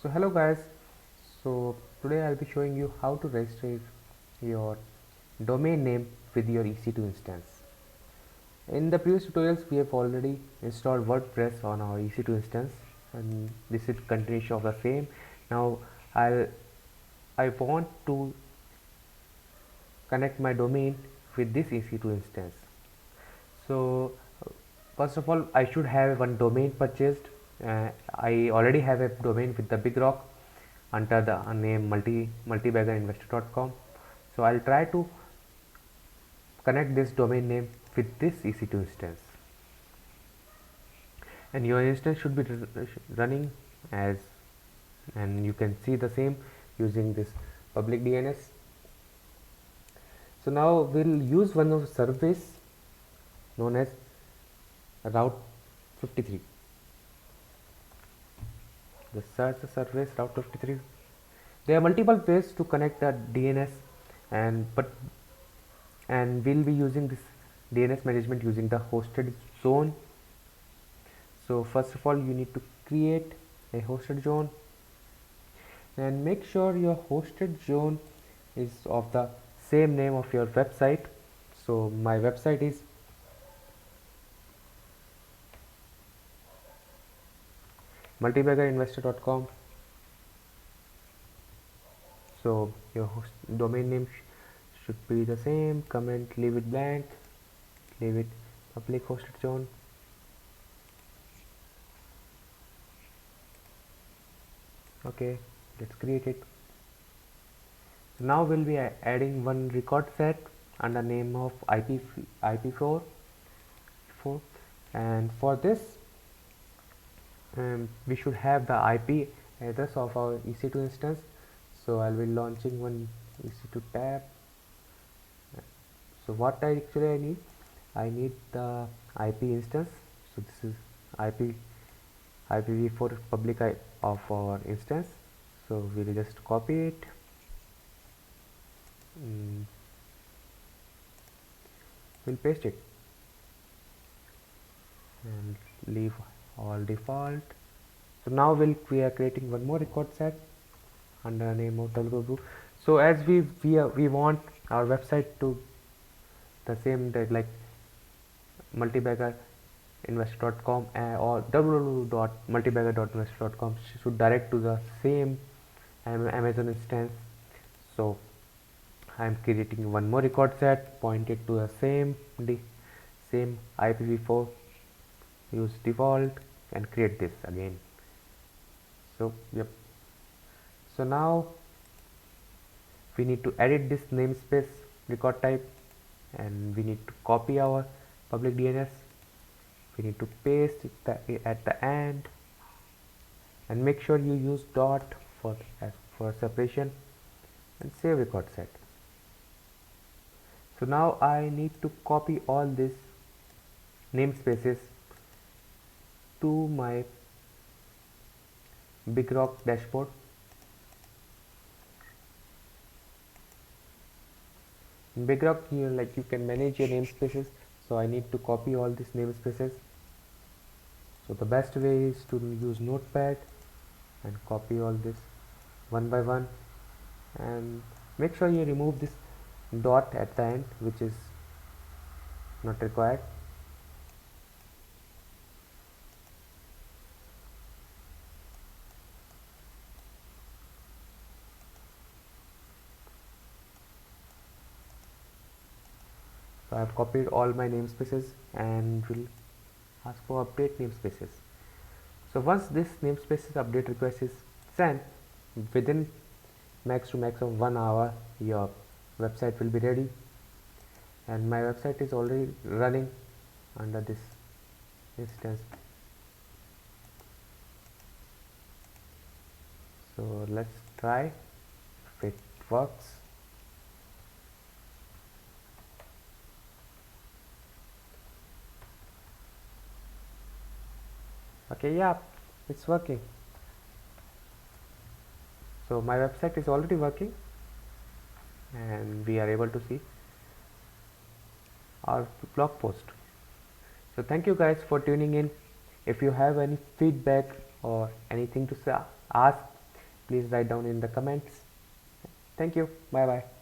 So hello guys, so today I'll be showing you how to register your domain name with your EC2 instance. In the previous tutorials we have already installed WordPress on our EC2 instance and this is continuation of the same. Now I want to connect my domain with this EC2 instance. So first of all I should have one domain purchased. I already have a domain with the Big Rock under the name multibaggerinvestor.com. So I'll try to connect this domain name with this EC2 instance, and your instance should be running as, and you can see the same using this public DNS. So now we'll use one of the service known as Route 53. The search service Route 53. There are multiple ways to connect the DNS, and we'll be using this DNS management using the hosted zone. So first of all you need to create a hosted zone and make sure your hosted zone is of the same name of your website. So my website is multibaggerinvestor.com. so your domain name should be the same. Comment, leave it blank, leave it public hosted zone. Okay, let's create it. So now we'll be adding one record set under name of IP4, and for this we should have the IP address of our EC2 instance. So I'll be launching one EC2 tab. So what I need the IP instance. So this is IPv4 public of our instance. So we'll just copy it, we'll paste it and leave all default. So now we are creating one more record set under the name of www. So as we want our website to the same that like multibaggerinvestor.com or www.multibagger.investor.com should direct to the same Amazon instance. So I am creating one more record set pointed to the same IPv4. Use default and create this again. So yep. So now we need to edit this namespace record type, and we need to copy our public DNS. We need to paste it at the end, and make sure you use dot for separation, and save record set. So now I need to copy all these namespaces to my Big Rock dashboard. In Big Rock you can manage your namespaces, so I need to copy all these namespaces. So the best way is to use Notepad and copy all this one by one, and make sure you remove this dot at the end which is not required. So I have copied all my namespaces and will ask for update namespaces. So once this namespaces update request is sent, within max of 1 hour your website will be ready, and my website is already running under this instance. So let's try if it works. Okay, yeah, it's working. So my website is already working, and we are able to see our blog post. So thank you guys for tuning in. If you have any feedback or anything to ask, please write down in the comments. Thank you. Bye bye.